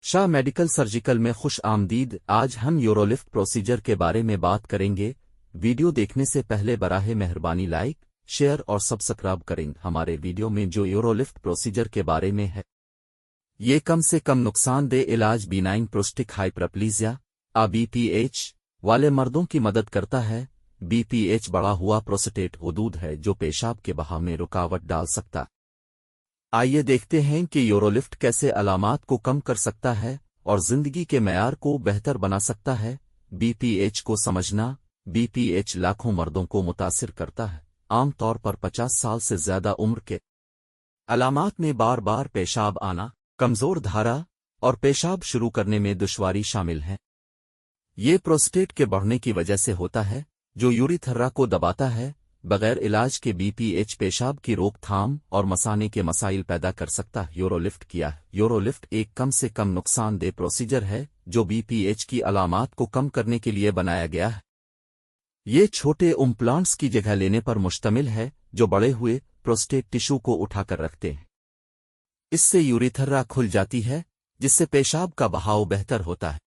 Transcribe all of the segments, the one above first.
Shah medical surgical में खुश आमदीद। आज हम यूरोलिफ्ट प्रोसीजर के बारे में बात करेंगे। वीडियो देखने से पहले बराहे मेहरबानी लाइक, शेयर और सब्सक्राइब करें हमारे वीडियो में जो यूरोलिफ्ट प्रोसीजर के बारे में है। ये कम से कम नुकसानदेह इलाज बीनाइन प्रोस्टिक हाइपरप्लीजिया (BPH) वाले मर्दों की मदद करता है। BPH बढ़ा हुआ प्रोस्टेट हदूद है जो पेशाब के बहाव में रुकावट डाल सकता। आइए देखते हैं कि यूरोलिफ्ट कैसे अलामात को कम कर सकता है और जिंदगी के मेयार को बेहतर बना सकता है। BPH को समझना। BPH लाखों मर्दों को मुतासिर करता है, आम तौर पर 50 साल से ज्यादा उम्र के। अलामात में बार बार पेशाब आना, कमजोर धारा और पेशाब शुरू करने में दुश्वारी शामिल हैं। ये प्रोस्टेट के बढ़ने की वजह से होता है जो यूरिथर्रा को दबाता है। बगैर इलाज के BPH पेशाब की रोकथाम और मसाने के मसाइल पैदा कर सकता है। यूरोलिफ्ट किया है। यूरोलिफ्ट एक कम से कम नुकसानदेह प्रोसीजर है जो BPH की अलामात को कम करने के लिए बनाया गया है। ये छोटे इम्प्लांट्स की जगह लेने पर मुश्तमिल है जो बड़े हुए प्रोस्टेट टिश्यू को उठाकर रखते हैं। इससे यूरिथर्रा खुल जाती है जिससे पेशाब का बहाव बेहतर होता है।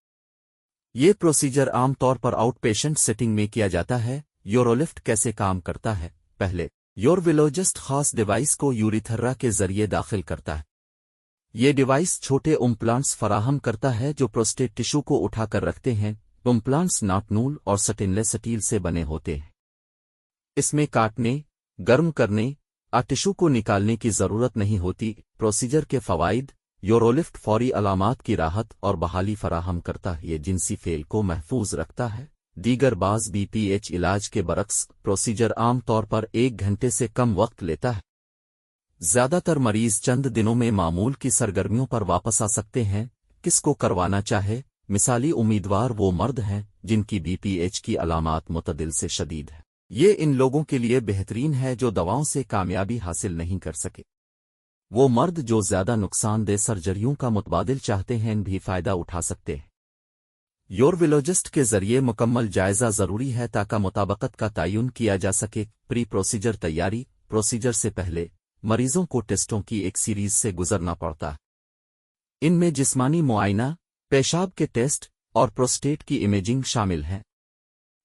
ये प्रोसीजर आमतौर पर आउट पेशेंट सेटिंग में किया जाता है। यूरोलिफ्ट कैसे काम करता है? पहले, यूरोविलोजिस्ट खास डिवाइस को यूरिथर्रा के जरिए दाखिल करता है। ये डिवाइस छोटे इम्प्लांट्स फराहम करता है जो प्रोस्टेट टिश्यू को उठाकर रखते हैं। इम्प्लांट्स नाटनूल और स्टेनलेस स्टील से बने होते हैं। इसमें काटने, गर्म करने और टिश्यू को निकालने की जरूरत नहीं होती। प्रोसीजर के फवाइद: यूरोलिफ्ट फौरी अलामात की राहत और बहाली फराहम करता है। ये जिनसी फेल को महफूज रखता है। दीगर बाज BPH इलाज के बरक्स, प्रोसीजर आम तौर पर 1 घंटे से कम वक्त लेता है। ज्यादातर मरीज चंद दिनों में मामूल की सरगर्मियों पर वापस आ सकते हैं। किसको करवाना चाहे? मिसाली उम्मीदवार वो मर्द हैं जिनकी BPH की अलामात मुतदिल से शदीद है। ये इन लोगों के लिए बेहतरीन है जो दवाओं से कामयाबी हासिल नहीं कर सके। वो मर्द जो ज्यादा नुकसानदेह सर्जरियों का मुतबादिल चाहते हैं भी फायदा उठा सकते हैं। यूरोविलोजिस्ट के जरिए मुकम्मल जायजा जरूरी है ताकि मुताबकत का तयन किया जा सके। प्री प्रोसीजर तैयारी: प्रोसीजर से पहले मरीजों को टेस्टों की एक सीरीज से गुजरना पड़ता है। इनमें जिस्मानी मुआयना, पेशाब के टेस्ट और प्रोस्टेट की इमेजिंग शामिल हैं।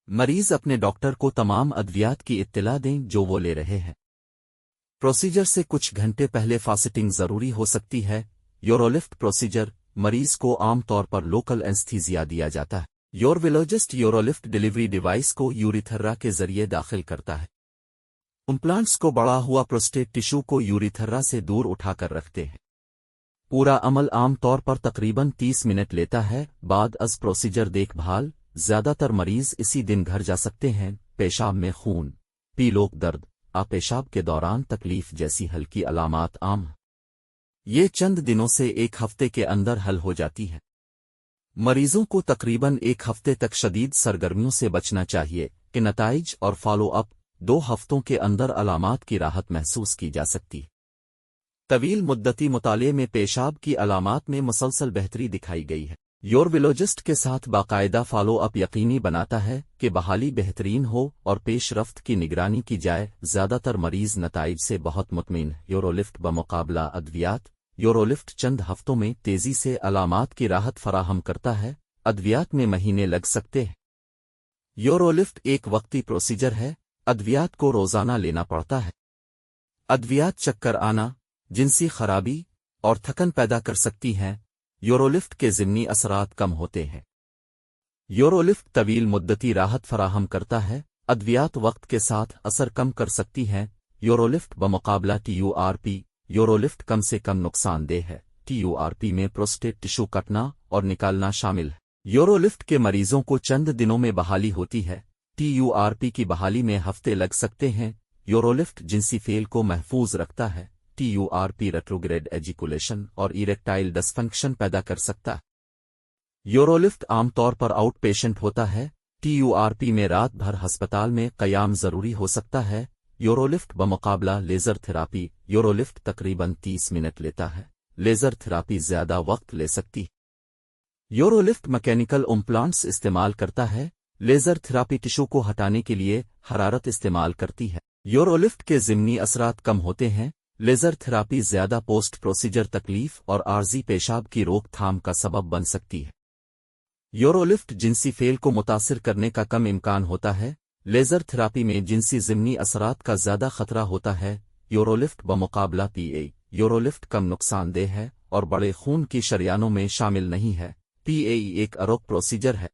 मरीज अपने डॉक्टर को तमाम अद्वियात की इत्तला दें जो वो ले रहे हैं। प्रोसीजर से कुछ घंटे पहले फास्टिंग जरूरी हो सकती है। यूरोलिफ्ट प्रोसीजर: मरीज को आम तौर पर लोकल एनेस्थीसिया दिया जाता है। यूरोविलोजिस्ट यूरोलिफ्ट डिलीवरी डिवाइस को यूरिथर्रा के जरिए दाखिल करता है। इम्प्लांट्स को बढ़ा हुआ प्रोस्टेट टिश्यू को यूरिथर्रा से दूर उठाकर रखते हैं। पूरा अमल आम तौर पर तकरीबन 30 मिनट लेता है। बाद अज प्रोसीजर देखभाल: ज्यादातर मरीज इसी दिन घर जा सकते हैं। पेशाब में खून, पीलोक दर्द, पेशाब के दौरान तकलीफ जैसी हल्की अलामात आम हैं। ये चंद दिनों से 1 हफ्ते के अंदर हल हो जाती है। मरीजों को तकरीबन 1 हफ्ते तक शदीद सरगर्मियों से बचना चाहिए कि नताइज और फॉलो अप: 2 हफ्तों के अंदर अलामात की राहत महसूस की जा सकती। तवील मुद्दती मुताले में पेशाब की अलामात में मुसलसल बेहतरी दिखाई गई है। यूरोविलोजिस्ट के साथ बाकायदा फॉलो अप यकीनी बनाता है कि बहाली बेहतरीन हो और पेशरफ्त की निगरानी की जाए। ज्यादातर मरीज नताइज से बहुत मुतमिन है। यूरोलिफ्ट बमुकाबला अद्वियात: यूरोलिफ्ट चंद हफ्तों में तेजी से अलामात की राहत फराहम करता है। अद्वियात में महीने लग सकते हैं। यूरोलिफ्ट एक वक्ती प्रोसीजर है। अद्वियात को रोजाना लेना पड़ता है। अद्वियात चक्कर आना, जिनसी खराबी और थकन पैदा कर सकती हैं। यूरोलिफ्ट के ज़िमनी असरात कम होते हैं। यूरोलिफ्ट तवील मुद्दती राहत फराहम करता है। अद्वियात वक्त के साथ असर कम कर सकती हैं। यूरोलिफ्ट बमुकाबला TURP: यूरोलिफ्ट कम से कम नुकसानदेह है। TURP में प्रोस्टेट टिश्यू कटना और निकालना शामिल है। यूरोलिफ्ट के मरीजों को चंद दिनों में बहाली होती है। TURP की बहाली में हफ्ते लग सकते हैं। यूरोलिफ्ट जिनसी फेल को महफूज रखता है। TURP रेट्रोग्रेड एजिकुलेशन और इरेक्टाइल डिसफंक्शन पैदा कर सकता है। यूरोलिफ्ट आमतौर पर आउट पेशेंट होता है। TURP में रात भर अस्पताल में क़याम जरूरी हो सकता है। यूरोलिफ्ट बमुकाबला लेजर थेरापी: यूरोलिफ्ट तकरीबन 30 मिनट लेता है। लेजर थेरापी ज्यादा वक्त ले सकती है। यूरोलिफ्ट मैकेनिकल इम्प्लांट्स इस्तेमाल करता है। लेजर थेरापी टिश्यू को हटाने के लिए हरारत इस्तेमाल करती है। यूरोलिफ्ट के ज़िमनी असरात कम होते हैं लेज़र थेरापी ज़्यादा पोस्ट प्रोसीजर तकलीफ और आर्जी पेशाब की रोकथाम का सबब बन सकती है। यूरोलिफ्ट जिनसी फेल को मुतासिर करने का कम इम्कान होता है। लेज़र थेरापी में जिनसी ज़िमनी असरात का ज़्यादा खतरा होता है। यूरोलिफ्ट बमुकाबला पीए यूरोलिफ्ट कम नुकसानदेह है और बड़े खून की शरियानों में शामिल नहीं है। पीएई एक अरोग प्रोसीजर है।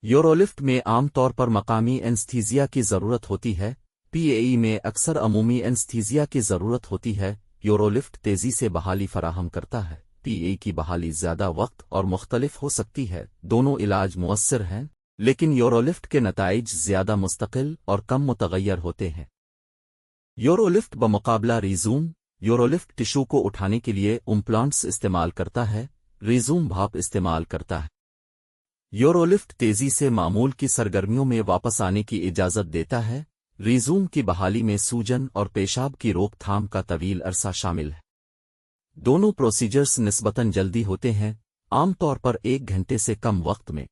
यूरोलिफ्ट में आम तौर पर मकामी एनेस्थीसिया की ज़रूरत होती है। पीएई में अक्सर अमूमी एनेस्थीसिया की ज़रूरत होती है। यूरोलिफ्ट तेज़ी से बहाली फराहम करता है। पीएई की बहाली ज़्यादा वक्त और मुख्तलिफ हो सकती है। दोनों इलाज मुअस्सिर हैं, लेकिन यूरोलिफ्ट के नताइज ज़्यादा मुस्तकिल और कम मुतगय्यर होते हैं। यूरोलिफ्ट बमुकाबला रीज़ूम यूरोलिफ्ट टिशू को उठाने के लिए इम्प्लांट्स इस्तेमाल करता है। रीज़ूम भाप इस्तेमाल करता है। यूरोलिफ्ट तेज़ी से मामूल की सरगर्मियों में वापस आने की इजाज़त देता है। रीज़ूम की बहाली में सूजन और पेशाब की रोकथाम का तवील अरसा शामिल है। दोनों प्रोसीजर्स निस्बतन जल्दी होते हैं, आम तौर पर 1 घंटे से कम वक्त में।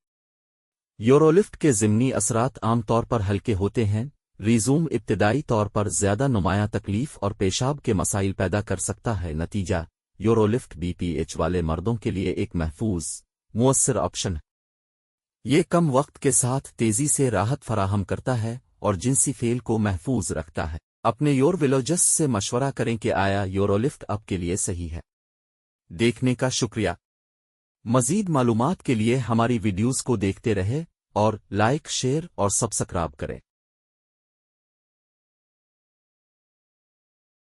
यूरोलिफ्ट के ज़िमनी असरात आम तौर पर हल्के होते हैं। रीज़ूम इब्तिदाई तौर पर ज़्यादा नुमायां तकलीफ और पेशाब के मसाइल पैदा कर सकता है। नतीजा यूरोलिफ्ट बीपीएच वाले मर्दों के लिए एक महफूज मुअस्सिर ऑप्शन है। ये कम वक्त के साथ तेज़ी से राहत फराहम करता है और जिनसी फेल को महफूज रखता है। अपने यूरोलॉजिस्ट से मशवरा करें कि आया यूरोलिफ्ट आपके लिए सही है। देखने का शुक्रिया। मज़ीद मालूमात के लिए हमारी वीडियोज़ को देखते रहे और लाइक, शेयर और सब्सक्राइब करें।